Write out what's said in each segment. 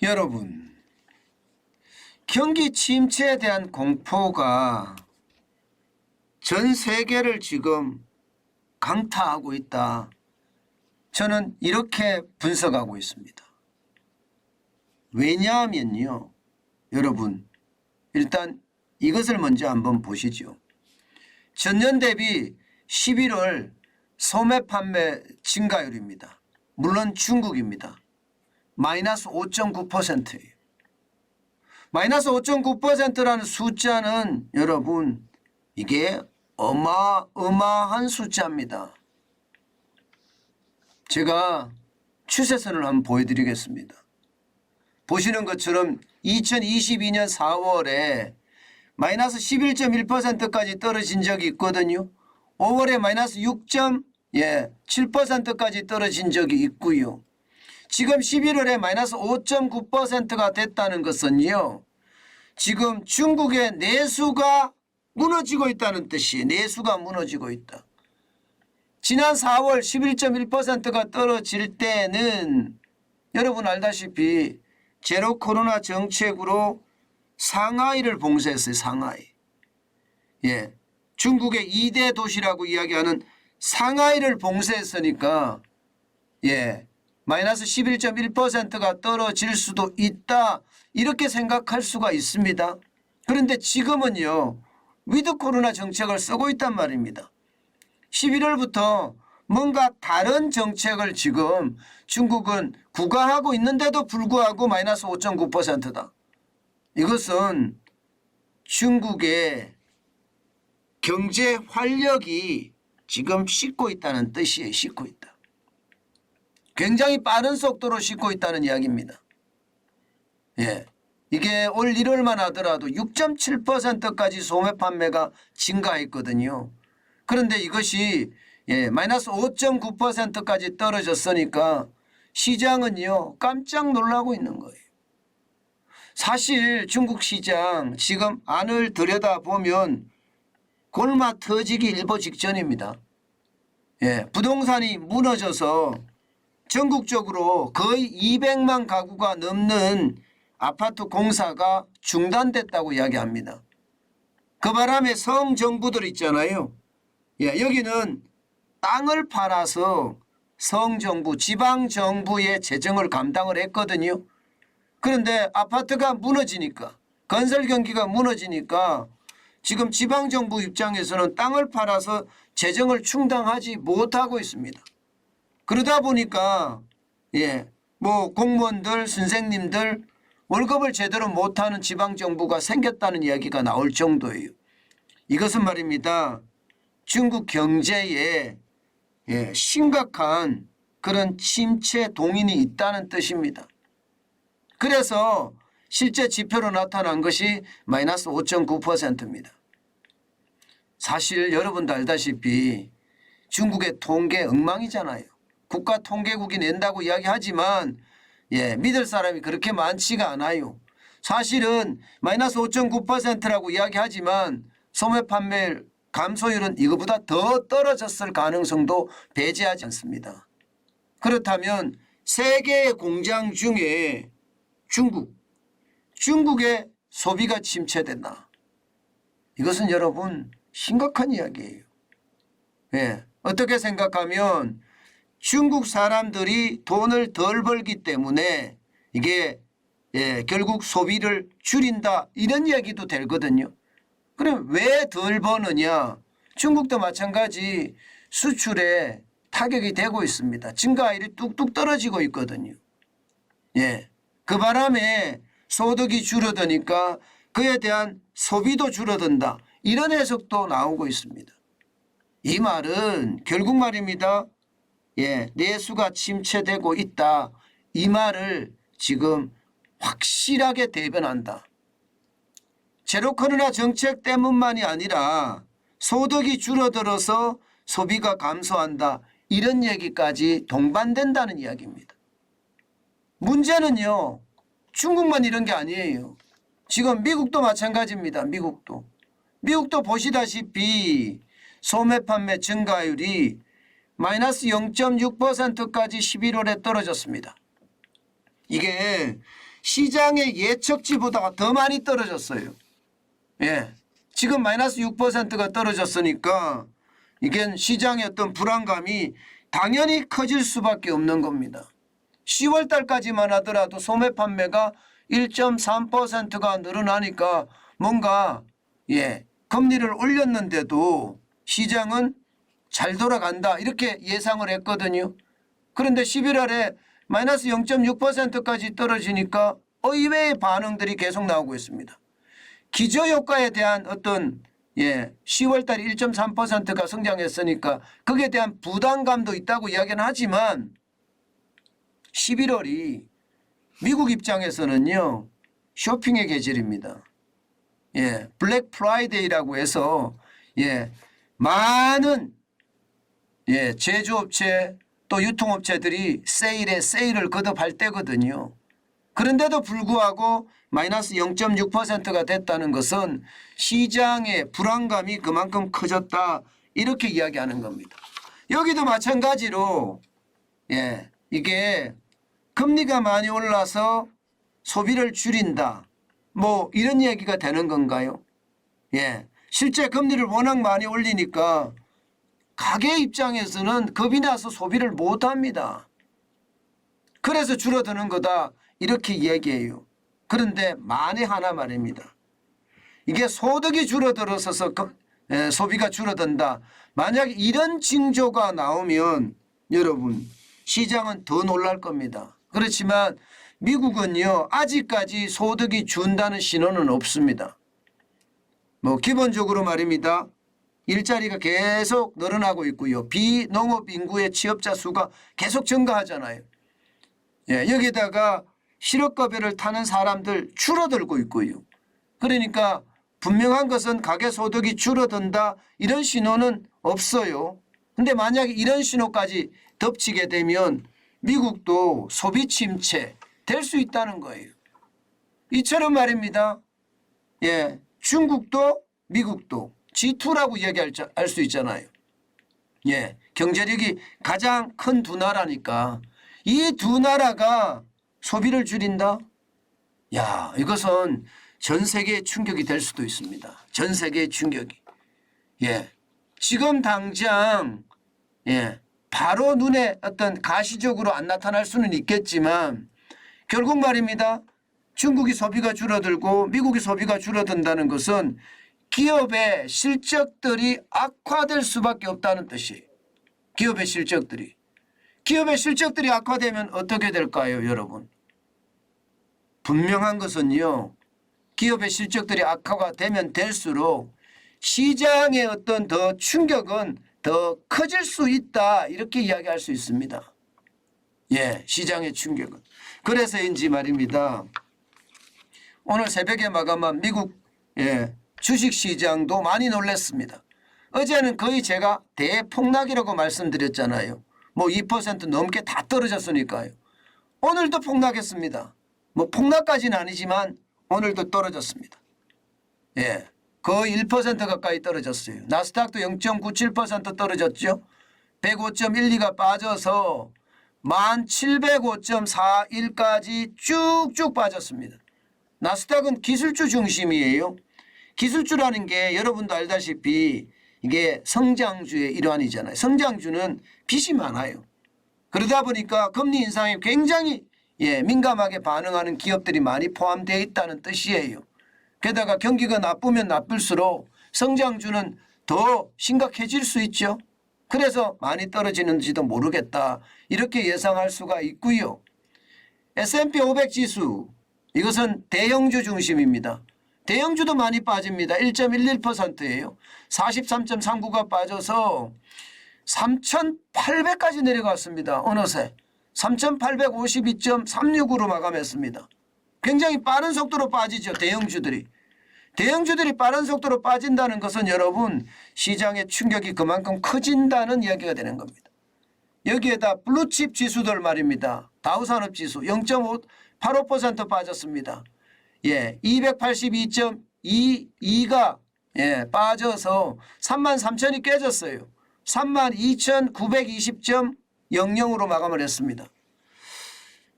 여러분, 경기 침체에 대한 공포가 전 세계를 지금 강타하고 있다. 저는 이렇게 분석하고 있습니다. 왜냐하면요, 여러분, 일단 이것을 먼저 한번 보시죠. 전년 대비 11월 소매 판매 증가율입니다. 물론 중국입니다. 마이너스 5.9%예요. 마이너스 5.9%라는 숫자는 여러분 이게 어마어마한 숫자입니다. 제가 추세선을 한번 보여드리겠습니다. 보시는 것처럼 2022년 4월에 마이너스 11.1%까지 떨어진 적이 있거든요. 5월에 마이너스 6.7%까지 떨어진 적이 있고요. 지금 11월에 마이너스 5.9%가 됐다는 것은요, 지금 중국의 내수가 무너지고 있다는 뜻이에요. 내수가 무너지고 있다. 지난 4월 11.1%가 떨어질 때는 여러분 알다시피 제로 코로나 정책으로 상하이를 봉쇄했어요. 상하이. 중국의 2대 도시라고 이야기하는 상하이를 봉쇄했으니까 마이너스 11.1%가 떨어질 수도 있다. 이렇게 생각할 수가 있습니다. 그런데 지금은요, 위드 코로나 정책을 쓰고 있단 말입니다. 11월부터 뭔가 다른 정책을 지금 중국은 구가하고 있는데도 불구하고 마이너스 5.9%다. 이것은 중국의 경제 활력이 지금 식고 있다는 뜻이에요. 식고 있다. 굉장히 빠른 속도로 식고 있다는 이야기입니다. 이게 올 1월만 하더라도 6.7%까지 소매 판매가 증가했거든요. 그런데 이것이 마이너스 5.9%까지 떨어졌으니까 시장은요 깜짝 놀라고 있는 거예요. 사실 중국 시장 지금 안을 들여다보면 골마 터지기 일보 직전입니다. 부동산이 무너져서 전국적으로 거의 200만 가구가 넘는 아파트 공사가 중단됐다고 이야기합니다. 그 바람에 성정부들 있잖아요. 여기는 땅을 팔아서 성정부, 지방정부의 재정을 감당을 했거든요. 그런데 아파트가 무너지니까, 건설 경기가 무너지니까 지금 지방정부 입장에서는 땅을 팔아서 재정을 충당하지 못하고 있습니다. 그러다 보니까 공무원들, 선생님들 월급을 제대로 못하는 지방정부가 생겼다는 이야기가 나올 정도예요. 이것은 말입니다. 중국 경제에 심각한 그런 침체 동인이 있다는 뜻입니다. 그래서 실제 지표로 나타난 것이 마이너스 5.9%입니다. 사실 여러분도 알다시피 중국의 통계 엉망이잖아요. 국가통계국이 낸다고 이야기하지만 믿을 사람이 그렇게 많지가 않아요. 사실은 마이너스 5.9%라고 이야기하지만 소매 판매 감소율은 이거보다 더 떨어졌을 가능성도 배제하지 않습니다. 그렇다면 세계의 공장 중에 중국의 소비가 침체됐나? 이것은 여러분 심각한 이야기예요. 어떻게 생각하면 중국 사람들이 돈을 덜 벌기 때문에 이게 결국 소비를 줄인다 이런 이야기도 되거든요. 그럼 왜 덜 버느냐? 중국도 마찬가지 수출에 타격이 되고 있습니다. 증가율이 뚝뚝 떨어지고 있거든요. 그 바람에 소득이 줄어드니까 그에 대한 소비도 줄어든다. 이런 해석도 나오고 있습니다. 이 말은 결국 말입니다. 내수가 침체되고 있다. 이 말을 지금 확실하게 대변한다. 제로 코로나 정책 때문만이 아니라 소득이 줄어들어서 소비가 감소한다. 이런 얘기까지 동반된다는 이야기입니다. 문제는요. 중국만 이런 게 아니에요. 지금 미국도 마찬가지입니다. 미국도 보시다시피 소매 판매 증가율이 마이너스 0.6%까지 11월에 떨어졌습니다. 이게 시장의 예측치보다 더 많이 떨어졌어요. 예. 지금 마이너스 6%가 떨어졌으니까 이게 시장의 어떤 불안감이 당연히 커질 수밖에 없는 겁니다. 10월 달까지만 하더라도 소매 판매가 1.3%가 늘어나니까 뭔가 금리를 올렸는데도 시장은 잘 돌아간다 이렇게 예상을 했거든요. 그런데 11월에 마이너스 0.6%까지 떨어지니까 의외의 반응들이 계속 나오고 있습니다. 기저효과에 대한 어떤 10월 달에 1.3%가 성장했으니까 거기에 대한 부담감도 있다고 이야기는 하지만 11월이 미국 입장에서는요 쇼핑의 계절입니다. 블랙 프라이데이라고 해서 많은 제조업체 또 유통업체들이 세일을 거듭할 때거든요. 그런데도 불구하고 마이너스 0.6%가 됐다는 것은 시장의 불안감이 그만큼 커졌다 이렇게 이야기하는 겁니다. 여기도 마찬가지로 이게 금리가 많이 올라서 소비를 줄인다 뭐 이런 얘기가 되는 건가요? 실제 금리를 워낙 많이 올리니까 가게 입장에서는 겁이 나서 소비를 못합니다. 그래서 줄어드는 거다 이렇게 얘기해요. 그런데 만에 하나 말입니다. 이게 소득이 줄어들어서 소비가 줄어든다. 만약 이런 징조가 나오면 여러분 시장은 더 놀랄 겁니다. 그렇지만 미국은요 아직까지 소득이 준다는 신호는 없습니다. 뭐 기본적으로 말입니다. 일자리가 계속 늘어나고 있고요. 비농업 인구의 취업자 수가 계속 증가하잖아요. 여기다가 실업급여를 타는 사람들 줄어들고 있고요. 그러니까 분명한 것은 가계소득이 줄어든다 이런 신호는 없어요. 근데 만약에 이런 신호까지 덮치게 되면 미국도 소비 침체 될 수 있다는 거예요. 이처럼 말입니다. 중국도 미국도 G2라고 이야기할 수 있잖아요. 경제력이 가장 큰 두 나라니까 이 두 나라가 소비를 줄인다? 야, 이것은 전 세계의 충격이 될 수도 있습니다. 전 세계의 충격이. 지금 당장 바로 눈에 어떤 가시적으로 안 나타날 수는 있겠지만 결국 말입니다. 중국이 소비가 줄어들고 미국이 소비가 줄어든다는 것은 기업의 실적들이 악화될 수밖에 없다는 뜻이에요. 기업의 실적들이. 기업의 실적들이 악화되면 어떻게 될까요, 여러분? 분명한 것은요. 기업의 실적들이 악화가 되면 될수록 시장의 어떤 더 충격은 더 커질 수 있다. 이렇게 이야기할 수 있습니다. 시장의 충격은. 그래서인지 말입니다. 오늘 새벽에 마감한 미국 주식시장도 많이 놀랐습니다. 어제는 거의 제가 대폭락이라고 말씀드렸잖아요. 뭐 2% 넘게 다 떨어졌으니까요. 오늘도 폭락했습니다. 뭐 폭락까지는 아니지만 오늘도 떨어졌습니다. 거의 1% 가까이 떨어졌어요. 나스닥도 0.97% 떨어졌죠. 105.12가 빠져서 1705.41까지 쭉쭉 빠졌습니다. 나스닥은 기술주 중심이에요. 기술주라는 게 여러분도 알다시피 이게 성장주의 일환이잖아요. 성장주는 빚이 많아요. 그러다 보니까 금리 인상에 굉장히 민감하게 반응하는 기업들이 많이 포함되어 있다는 뜻이에요. 게다가 경기가 나쁘면 나쁠수록 성장주는 더 심각해질 수 있죠. 그래서 많이 떨어지는지도 모르겠다. 이렇게 예상할 수가 있고요. S&P 500 지수 이것은 대형주 중심입니다. 대형주도 많이 빠집니다. 1.11%예요. 43.39가 빠져서 3,800까지 내려갔습니다. 어느새 3,852.36으로 마감했습니다. 굉장히 빠른 속도로 빠지죠. 대형주들이. 대형주들이 빠른 속도로 빠진다는 것은 여러분 시장의 충격이 그만큼 커진다는 이야기가 되는 겁니다. 여기에다 블루칩 지수들 말입니다. 다우산업지수 0.85% 빠졌습니다. 282.22가 빠져서 33,000이 깨졌어요. 32,920.00으로 마감을 했습니다.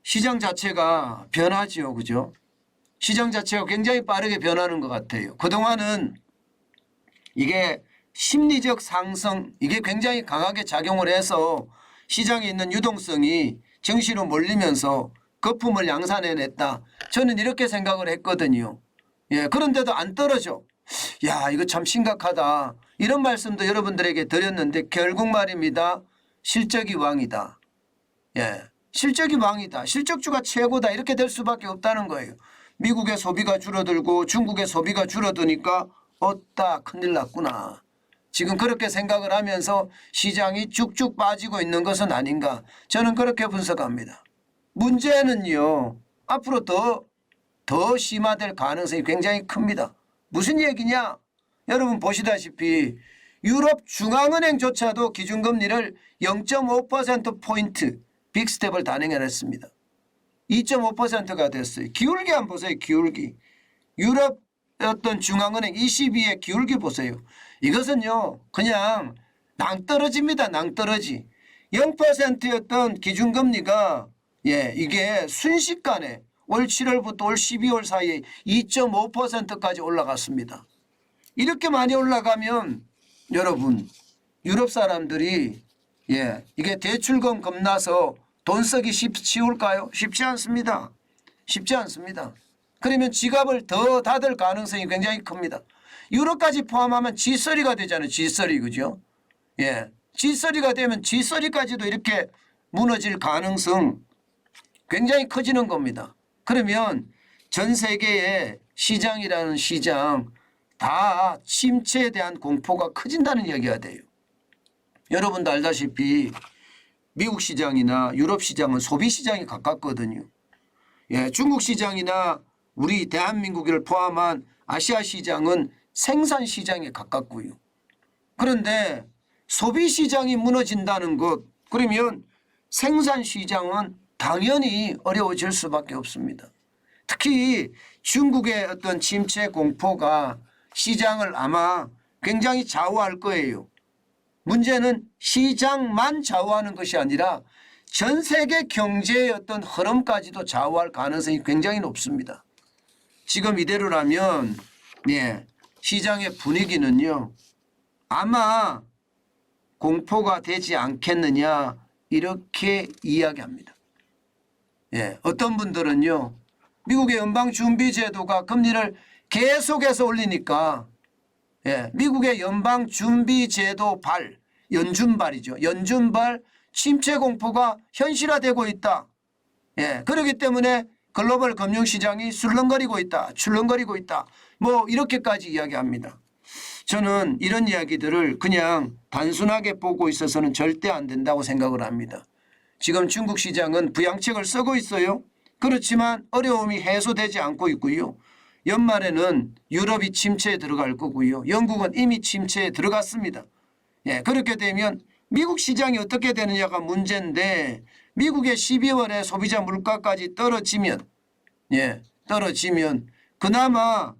시장 자체가 변하지요. 그죠? 시장 자체가 굉장히 빠르게 변하는 것 같아요. 그동안은 이게 심리적 상승 이게 굉장히 강하게 작용을 해서 시장에 있는 유동성이 증시로 몰리면서 거품을 양산해냈다. 저는 이렇게 생각을 했거든요. 예, 그런데도 안 떨어져. 야, 이거 참 심각하다. 이런 말씀도 여러분들에게 드렸는데 결국 말입니다. 실적이 왕이다. 예, 실적이 왕이다. 실적주가 최고다. 이렇게 될 수밖에 없다는 거예요. 미국의 소비가 줄어들고 중국의 소비가 줄어드니까 어따 큰일 났구나. 지금 그렇게 생각을 하면서 시장이 쭉쭉 빠지고 있는 것은 아닌가. 저는 그렇게 분석합니다. 문제는요. 앞으로 더 심화될 가능성이 굉장히 큽니다. 무슨 얘기냐? 여러분 보시다시피 유럽 중앙은행조차도 기준금리를 0.5%포인트 빅스텝을 단행해냈습니다. 2.5%가 됐어요. 기울기 한번 보세요. 기울기. 유럽 어떤 중앙은행 22의 기울기 보세요. 이것은요. 그냥 낭떠러지입니다. 낭떠러지. 0%였던 기준금리가 이게 순식간에 올 7월부터 올 12월 사이에 2.5%까지 올라갔습니다. 이렇게 많이 올라가면 여러분 유럽 사람들이 이게 대출금 겁나서 돈 쓰기 쉬울까요? 쉽지 않습니다. 쉽지 않습니다. 그러면 지갑을 더 닫을 가능성이 굉장히 큽니다. 유럽까지 포함하면 G3가 되잖아요. G3 그죠? G3가 되면 G3까지도 이렇게 무너질 가능성 굉장히 커지는 겁니다. 그러면 전 세계의 시장이라는 시장 다 침체에 대한 공포가 커진다는 이야기가 돼요. 여러분도 알다시피 미국 시장이나 유럽 시장은 소비 시장이 가깝거든요. 중국 시장이나 우리 대한민국을 포함한 아시아 시장은 생산 시장에 가깝고요. 그런데 소비 시장이 무너진다는 것 그러면 생산 시장은 당연히 어려워질 수밖에 없습니다. 특히 중국의 어떤 침체 공포가 시장을 아마 굉장히 좌우할 거예요. 문제는 시장만 좌우하는 것이 아니라 전 세계 경제의 어떤 흐름까지도 좌우할 가능성이 굉장히 높습니다. 지금 이대로라면 시장의 분위기는요. 아마 공포가 되지 않겠느냐 이렇게 이야기합니다. 어떤 분들은요. 미국의 연방준비제도가 금리를 계속해서 올리니까 미국의 연방준비제도 연준발이죠. 연준발 침체 공포가 현실화되고 있다. 그렇기 때문에 글로벌 금융시장이 술렁거리고 있다. 출렁거리고 있다. 뭐 이렇게까지 이야기합니다. 저는 이런 이야기들을 그냥 단순하게 보고 있어서는 절대 안 된다고 생각을 합니다. 지금 중국 시장은 부양책을 쓰고 있어요. 그렇지만 어려움이 해소되지 않고 있고요. 연말에는 유럽이 침체에 들어갈 거고요. 영국은 이미 침체에 들어갔습니다. 그렇게 되면 미국 시장이 어떻게 되느냐가 문제인데 미국의 12월에 소비자 물가까지 떨어지면 그나마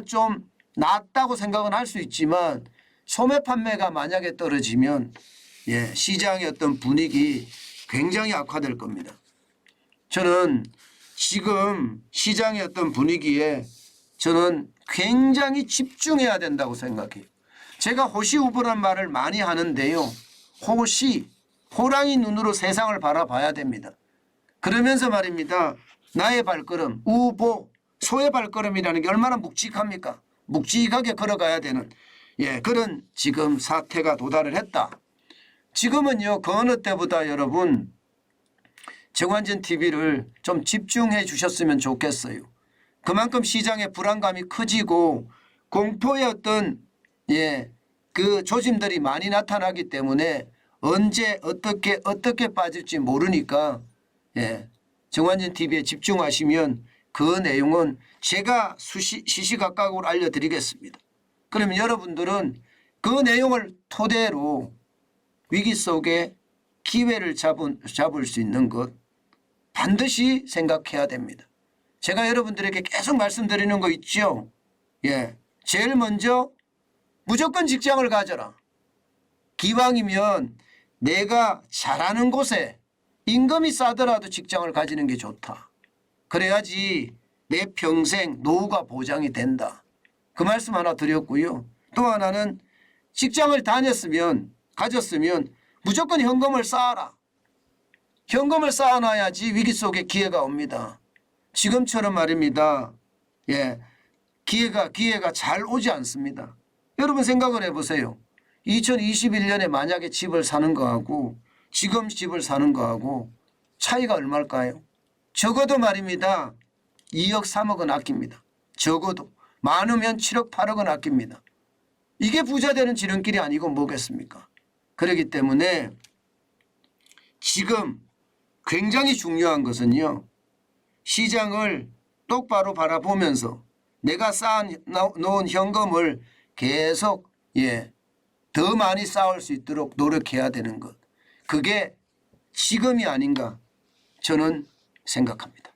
좀 낫다고 생각은 할 수 있지만 소매 판매가 만약에 떨어지면 시장의 어떤 분위기 굉장히 악화될 겁니다. 저는 지금 시장의 어떤 분위기에 저는 굉장히 집중해야 된다고 생각해요. 제가 호시우부란 말을 많이 하는데요. 호랑이 눈으로 세상을 바라봐야 됩니다. 그러면서 말입니다. 나의 발걸음, 우보, 소의 발걸음이라는 게 얼마나 묵직합니까? 묵직하게 걸어가야 되는 그런 지금 사태가 도달을 했다. 지금은요. 그 어느 때보다 여러분 정관전 TV를 좀 집중해 주셨으면 좋겠어요. 그만큼 시장의 불안감이 커지고 공포의 어떤 그 조짐들이 많이 나타나기 때문에 언제 어떻게 빠질지 모르니까 정관전 TV에 집중하시면 그 내용은 제가 시시각각으로 알려드리겠습니다. 그러면 여러분들은 그 내용을 토대로 위기 속에 기회를 잡을 수 있는 것 반드시 생각해야 됩니다. 제가 여러분들에게 계속 말씀드리는 거 있죠. 제일 먼저 무조건 직장을 가져라. 기왕이면 내가 잘하는 곳에 임금이 싸더라도 직장을 가지는 게 좋다. 그래야지 내 평생 노후가 보장이 된다. 그 말씀 하나 드렸고요. 또 하나는 직장을 가졌으면 무조건 현금을 쌓아라. 현금을 쌓아놔야지 위기 속에 기회가 옵니다. 지금처럼 말입니다. 예, 기회가 잘 오지 않습니다. 여러분 생각을 해보세요. 2021년에 만약에 집을 사는 거하고 지금 집을 사는 거하고 차이가 얼마일까요? 적어도 말입니다. 2억 3억은 아낍니다. 적어도 많으면 7억 8억은 아낍니다. 이게 부자 되는 지름길이 아니고 뭐겠습니까? 그렇기 때문에 지금 굉장히 중요한 것은요. 시장을 똑바로 바라보면서 내가 쌓아놓은 현금을 계속 더 많이 쌓을 수 있도록 노력해야 되는 것. 그게 지금이 아닌가 저는 생각합니다.